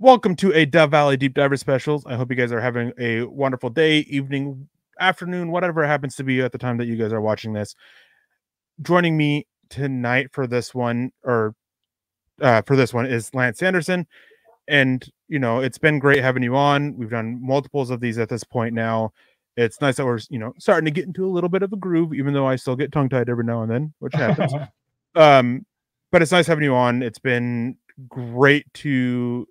Welcome to a Dove Valley Deep Diver Specials. I hope you guys are having a wonderful day, evening, afternoon, whatever it happens to be at the time that you guys are watching this. Joining me tonight for this one, is Lance Sanderson. And, it's been great having you on. We've done multiples of these at this point now. It's nice that we're, starting to get into a little bit of a groove, even though I still get tongue-tied every now and then, which happens. But it's nice having you on. It's been great to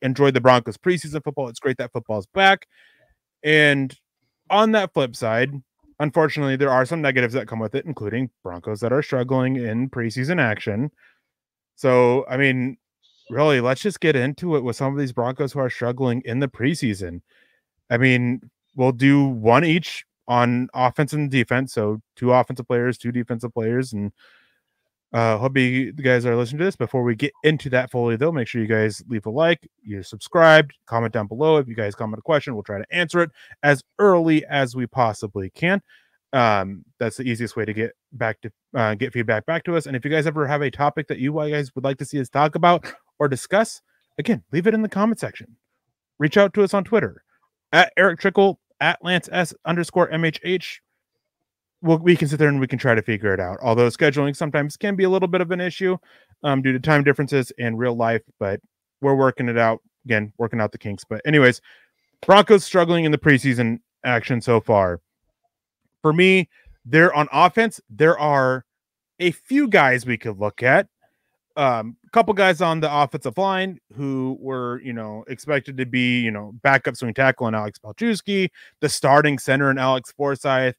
enjoy the Broncos preseason football. It's great that football's back. And on that flip side, unfortunately, there are some negatives that come with it, including Broncos that are struggling in preseason action. So, I mean, really, let's just get into it with some of these Broncos who are struggling in the preseason. I mean, we'll do one each on offense and defense. So 2 offensive players, 2 defensive players, and hope you guys are listening to this. Before we get into that fully, though, make sure you guys leave a like, you're subscribed, comment down below. If you guys comment a question, we'll try to answer it as early as we possibly can. That's the easiest way to get feedback back to us. And if you guys ever have a topic that you guys would like to see us talk about or discuss, again, leave it in the comment section. Reach out to us on Twitter at Erick Trickel, at Lance S_MHH. We can sit there and we can try to figure it out. Although scheduling sometimes can be a little bit of an issue due to time differences in real life, but we're working it out. Again, working out the kinks. But anyways, Broncos struggling in the preseason action so far. For me, they're on offense. There are a few guys we could look at. A couple guys on the offensive line who were, expected to be, backup swing tackle in Alex Palczewski, the starting center in Alex Forsyth.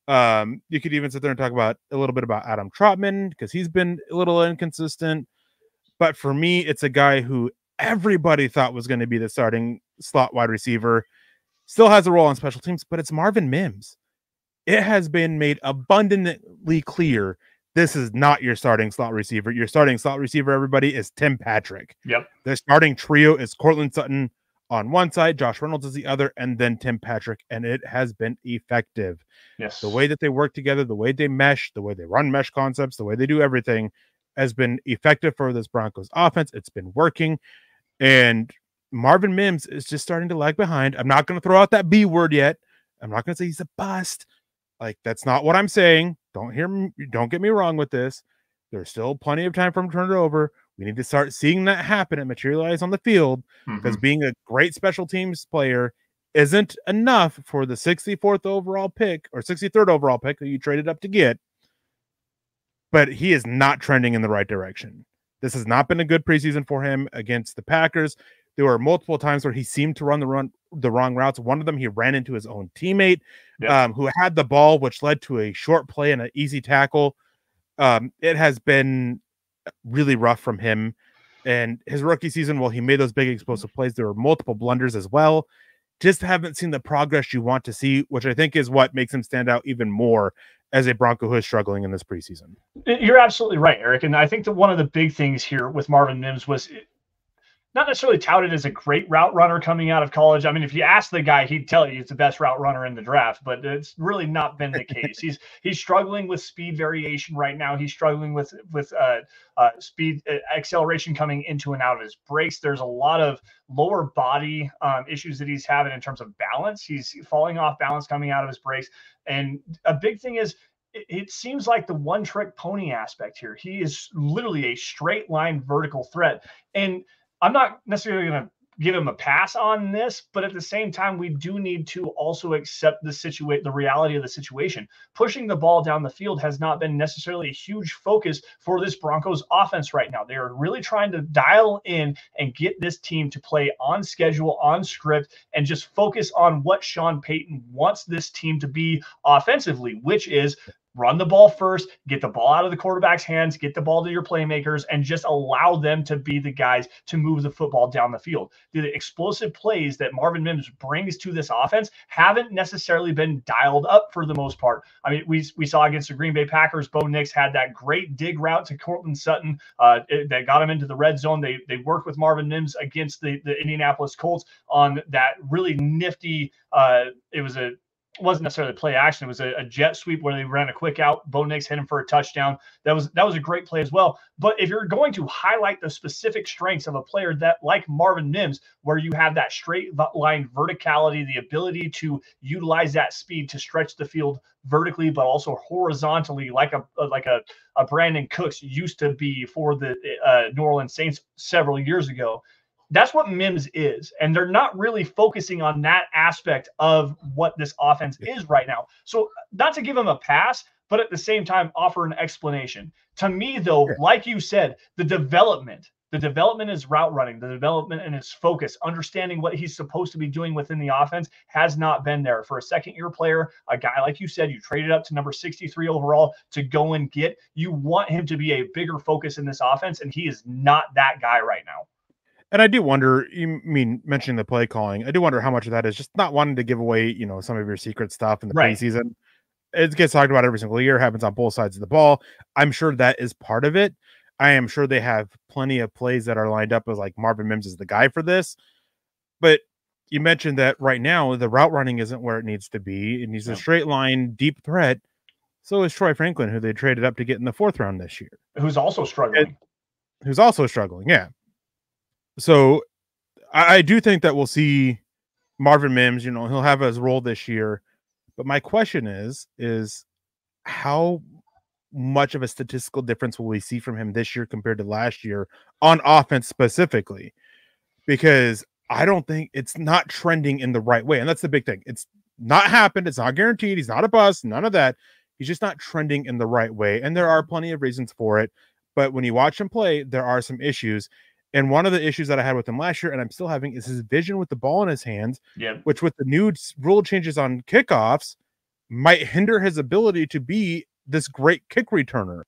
You could even sit there and talk about a little bit about Adam Trotman because he's been a little inconsistent. But for me, it's a guy who everybody thought was going to be the starting slot wide receiver. Still has a role on special teams, but it's Marvin Mims. It has been made abundantly clear this is not your starting slot receiver. Your starting slot receiver, everybody, is Tim Patrick. Yep. The starting trio is Courtland Sutton on one side, Josh Reynolds is the other, and then Tim Patrick, and it has been effective. Yes. The way that they work together, the way they mesh, the way they run mesh concepts, the way they do everything has been effective for this Broncos offense. It's been working, and Marvin Mims is just starting to lag behind. I'm not going to throw out that B word yet. I'm not going to say he's a bust. Like, that's not what I'm saying. Don't get me wrong with this. There's still plenty of time for him to turn it over. We need to start seeing that happen and materialize on the field, because being a great special teams player isn't enough for the 64th overall pick or 63rd overall pick that you traded up to get. But he is not trending in the right direction. This has not been a good preseason for him against the Packers. There were multiple times where he seemed to run the wrong routes. One of them, he ran into his own teammate who had the ball, which led to a short play and an easy tackle. It has been really rough from him. And his rookie season, while he made those big explosive plays, there were multiple blunders as well. Just haven't seen the progress you want to see, which I think is what makes him stand out even more as a Bronco who is struggling in this preseason. You're absolutely right, Eric. And I think that one of the big things here with Marvin Mims was not necessarily touted as a great route runner coming out of college. I mean, if you ask the guy, he'd tell you he's the best route runner in the draft, but it's really not been the case. He's struggling with speed variation right now. He's struggling with speed acceleration coming into and out of his brakes. There's a lot of lower body issues that he's having in terms of balance. He's falling off balance coming out of his brakes. And a big thing is, it seems like the one-trick pony aspect here. He is literally a straight line vertical threat. And I'm not necessarily going to give him a pass on this, but at the same time, we do need to also accept the reality of the situation. Pushing the ball down the field has not been necessarily a huge focus for this Broncos offense right now. They are really trying to dial in and get this team to play on schedule, on script, and just focus on what Sean Payton wants this team to be offensively, which is run the ball first, get the ball out of the quarterback's hands, get the ball to your playmakers, and just allow them to be the guys to move the football down the field. The explosive plays that Marvin Mims brings to this offense haven't necessarily been dialed up for the most part. I mean, we saw against the Green Bay Packers, Bo Nix had that great dig route to Courtland Sutton that got him into the red zone. They worked with Marvin Mims against the Indianapolis Colts on that really nifty, it was a wasn't necessarily play action. It was a jet sweep where they ran a quick out. Bo Nix hit him for a touchdown. That was a great play as well. But if you're going to highlight the specific strengths of a player that like Marvin Mims, where you have that straight line verticality, the ability to utilize that speed to stretch the field vertically, but also horizontally, like a Brandon Cooks used to be for the New Orleans Saints several years ago. That's what Mims is. And they're not really focusing on that aspect of what this offense is right now. So not to give him a pass, but at the same time, offer an explanation. To me, though, like you said, the development is route running, the development and his focus, understanding what he's supposed to be doing within the offense has not been there. For a second-year player, a guy like you said, you traded up to number 63 overall to go and get, you want him to be a bigger focus in this offense, and he is not that guy right now. And I do wonder, mentioning the play calling, I do wonder how much of that is just not wanting to give away, some of your secret stuff in the preseason. It gets talked about every single year, happens on both sides of the ball. I'm sure that is part of it. I am sure they have plenty of plays that are lined up as like Marvin Mims is the guy for this. But you mentioned that right now the route running isn't where it needs to be. It needs a straight line, deep threat. So is Troy Franklin, who they traded up to get in the 4th round this year. Who's also struggling. Yeah. So I do think that we'll see Marvin Mims, he'll have his role this year. But my question is how much of a statistical difference will we see from him this year compared to last year on offense specifically? Because I don't think it's not trending in the right way. And that's the big thing. It's not happened. It's not guaranteed. He's not a bust. None of that. He's just not trending in the right way. And there are plenty of reasons for it. But when you watch him play, there are some issues. And one of the issues that I had with him last year, and I'm still having, is his vision with the ball in his hands, which with the new rule changes on kickoffs might hinder his ability to be this great kick returner.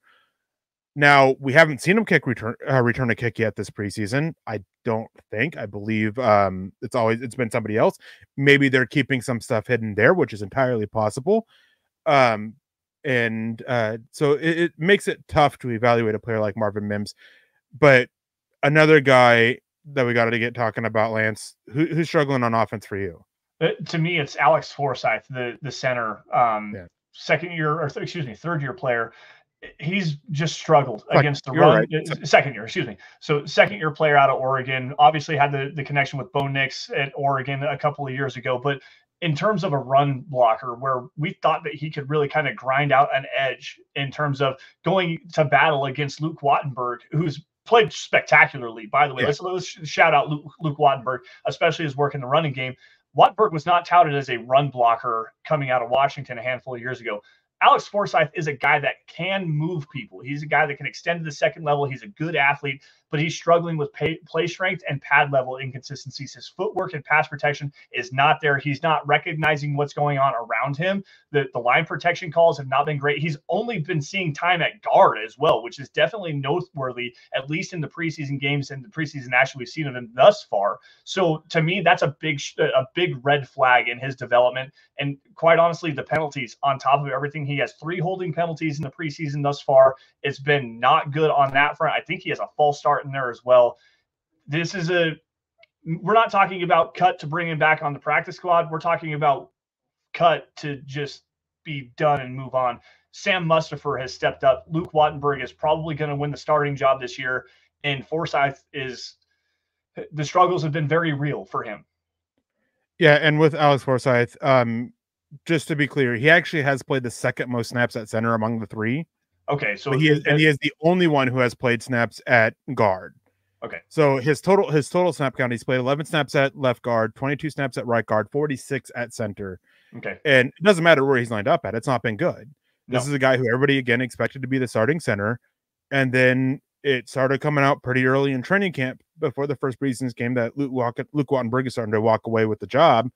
Now, we haven't seen him return a kick yet this preseason. I don't think. I believe it's been somebody else. Maybe they're keeping some stuff hidden there, which is entirely possible. So it makes it tough to evaluate a player like Marvin Mims. But another guy that we got to get talking about, Lance, who's struggling on offense for you? To me, it's Alex Forsyth, the center, third year player. He's just struggled against the run. Right. Second year player out of Oregon, obviously had the connection with Bo Nix at Oregon a couple of years ago. But in terms of a run blocker, where we thought that he could really kind of grind out an edge in terms of going to battle against Luke Wattenberg, who's played spectacularly, by the way. Let's shout out Luke Wattenberg, especially his work in the running game. Wattenberg was not touted as a run blocker coming out of Washington a handful of years ago. Alex Forsyth is a guy that can move people. He's a guy that can extend to the second level. He's a good athlete, but he's struggling with play strength and pad level inconsistencies. His footwork and pass protection is not there. He's not recognizing what's going on around him. The line protection calls have not been great. He's only been seeing time at guard as well, which is definitely noteworthy, at least in the preseason games and the preseason action we've seen of him thus far. So to me, that's a big red flag in his development. And quite honestly, the penalties on top of everything, he has 3 holding penalties in the preseason thus far. It's been not good on that front. I think he has a false start in there as well. We're not talking about cut to bring him back on the practice squad. We're talking about cut to just be done and move on. Sam Mustipher has stepped up. Luke Wattenberg is probably going to win the starting job this year. And Forsyth the struggles have been very real for him. Yeah, and with Alex Forsyth, just to be clear, he actually has played the second most snaps at center among the 3. Okay, so he is the only one who has played snaps at guard. Okay, so his total snap count, he's played 11 snaps at left guard, 22 snaps at right guard, 46 at center. Okay, and it doesn't matter where he's lined up at; it's not been good. This is a guy who everybody again expected to be the starting center, and then it started coming out pretty early in training camp before the first preseason game that Luke Wattenberg is starting to walk away with the job.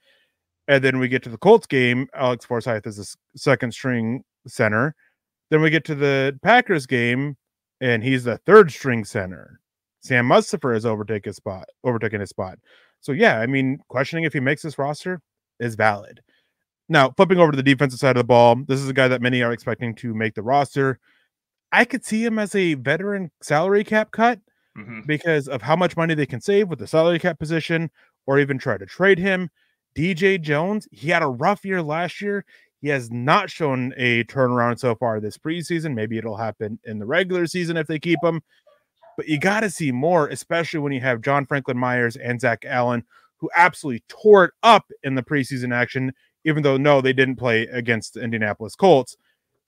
And then we get to the Colts game. Alex Forsyth is a second string center. Then we get to the Packers game, and he's the third string center. Sam Mustipher has overtaken his spot. So yeah, I mean, questioning if he makes this roster is valid. Now, flipping over to the defensive side of the ball, this is a guy that many are expecting to make the roster. I could see him as a veteran salary cap cut because of how much money they can save with the salary cap position, or even try to trade him. DJ Jones, he had a rough year last year. He has not shown a turnaround so far this preseason. Maybe it'll happen in the regular season if they keep him. But you got to see more, especially when you have John Franklin Myers and Zach Allen, who absolutely tore it up in the preseason action, even though, no, they didn't play against the Indianapolis Colts.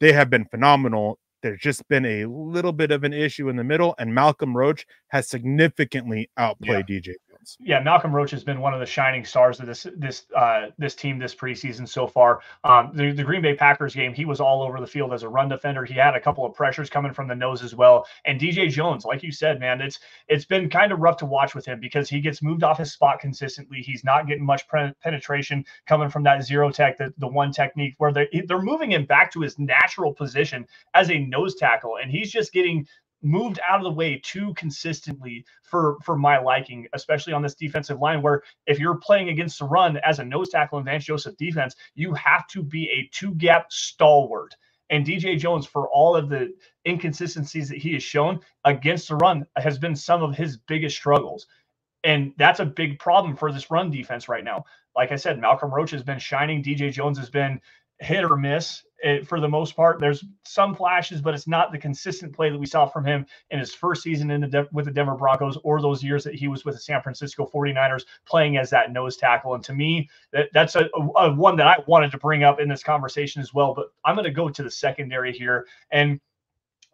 They have been phenomenal. There's just been a little bit of an issue in the middle, and Malcolm Roach has significantly outplayed DJ Jones. Yeah, Malcolm Roach has been one of the shining stars of this team this preseason so far. The Green Bay Packers game, he was all over the field as a run defender. He had a couple of pressures coming from the nose as well. And DJ Jones, like you said, man, it's been kind of rough to watch with him because he gets moved off his spot consistently. He's not getting much penetration coming from that zero tech, the one technique where they're moving him back to his natural position as a nose tackle, and he's just getting moved out of the way too consistently for my liking, especially on this defensive line, where if you're playing against the run as a nose tackle in Vance Joseph defense, you have to be a two-gap stalwart. And DJ Jones, for all of the inconsistencies that he has shown against the run, has been some of his biggest struggles. And that's a big problem for this run defense right now. Like I said, Malcolm Roach has been shining. DJ Jones has been hit or miss for the most part. There's some flashes, but it's not the consistent play that we saw from him in his first season with the Denver Broncos or those years that he was with the San Francisco 49ers playing as that nose tackle. And to me, that's a one that I wanted to bring up in this conversation as well. But I'm going to go to the secondary here. And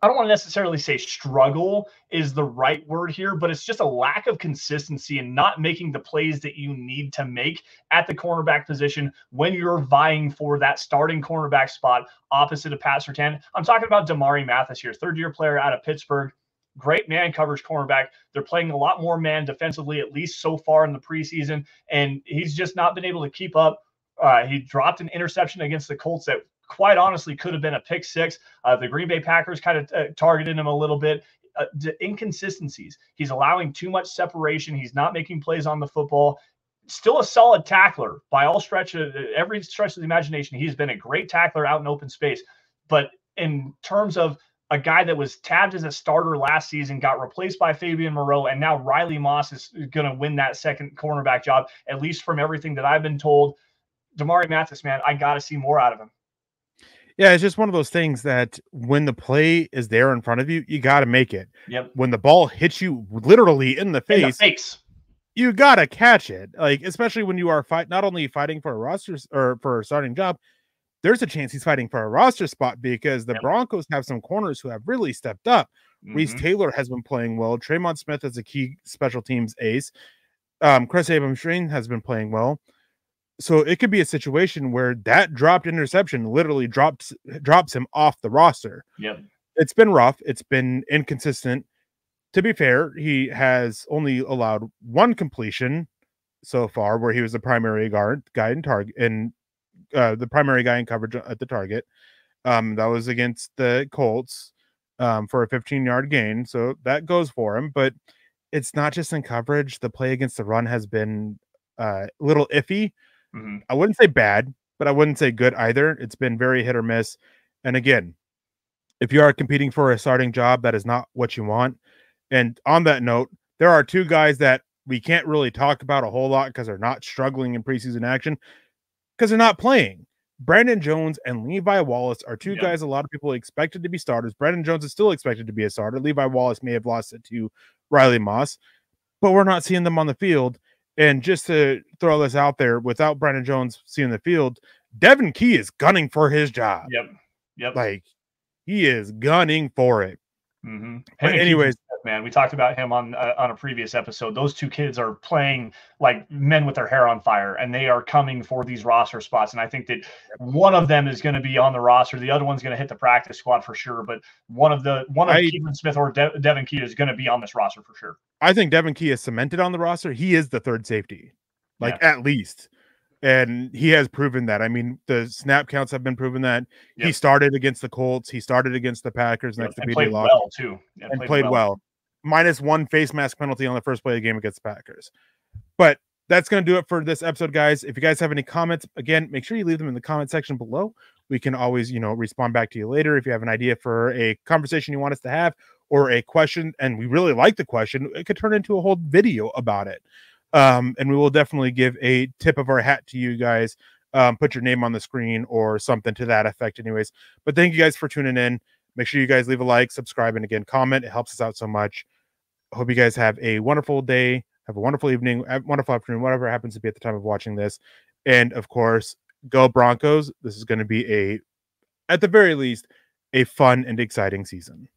I don't want to necessarily say struggle is the right word here, but it's just a lack of consistency and not making the plays that you need to make at the cornerback position when you're vying for that starting cornerback spot opposite of Pat Surtain. I'm talking about Damari Mathis here, third-year player out of Pittsburgh. Great man coverage cornerback. They're playing a lot more man defensively, at least so far in the preseason, and he's just not been able to keep up. He dropped an interception against the Colts that quite honestly could have been a pick six. The Green Bay Packers kind of targeted him a little bit. The inconsistencies. He's allowing too much separation. He's not making plays on the football. Still a solid tackler by every stretch of the imagination. He's been a great tackler out in open space. But in terms of a guy that was tabbed as a starter last season, got replaced by Fabian Moreau, and now Riley Moss is going to win that second cornerback job, at least from everything that I've been told. Damari Mathis, man, I got to see more out of him. Yeah, it's just one of those things that when the play is there in front of you, you got to make it. Yep. When the ball hits you literally in the face, you got to catch it. Like, especially when you are not only fighting for a roster or for a starting job, there's a chance he's fighting for a roster spot because the Broncos have some corners who have really stepped up. Reese Taylor has been playing well. Tremont Smith is a key special teams ace. Chris Abrams-Strain has been playing well. So it could be a situation where that dropped interception literally drops him off the roster. Yep. It's been rough. It's been inconsistent. To be fair, he has only allowed one completion so far where he was the primary guy in target and the primary guy in coverage at the target. That was against the Colts for a 15-yard gain. So that goes for him, but it's not just in coverage. The play against the run has been a little iffy. I wouldn't say bad, but I wouldn't say good either. It's been very hit or miss. And again, if you are competing for a starting job, that is not what you want. And on that note, there are two guys that we can't really talk about a whole lot because they're not struggling in preseason action because they're not playing. Brandon Jones and Levi Wallace are two guys a lot of people expected to be starters. Brandon Jones is still expected to be a starter. Levi Wallace may have lost it to Riley Moss, but we're not seeing them on the field. And just to throw this out there, without Brandon Jones seeing the field, Devin Key is gunning for his job. Yep. Like, he is gunning for it. But anyways, man, we talked about him on a previous episode. Those two kids are playing like men with their hair on fire, and they are coming for these roster spots. And I think that one of them is going to be on the roster. The other one's going to hit the practice squad for sure. But one of Keelan Smith or Devin Key is going to be on this roster for sure. I think Devin Key is cemented on the roster. He is the third safety, at least. And he has proven that. I mean, the snap counts have been proven that. He started against the Colts. He started against the Packers next to BJ played Locke. Well, too. And played well. -1 face mask penalty on the first play of the game against the Packers. But that's going to do it for this episode, guys. If you guys have any comments, again, make sure you leave them in the comment section below. We can always, respond back to you later. If you have an idea for a conversation you want us to have or a question, and we really like the question, it could turn into a whole video about it. And we will definitely give a tip of our hat to you guys. Put your name on the screen or something to that effect anyways. But thank you guys for tuning in. Make sure you guys leave a like, subscribe, and again, comment. It helps us out so much. I hope you guys have a wonderful day, have a wonderful evening, wonderful afternoon, whatever happens to be at the time of watching this. And of course, go Broncos. This is going to be at the very least, a fun and exciting season.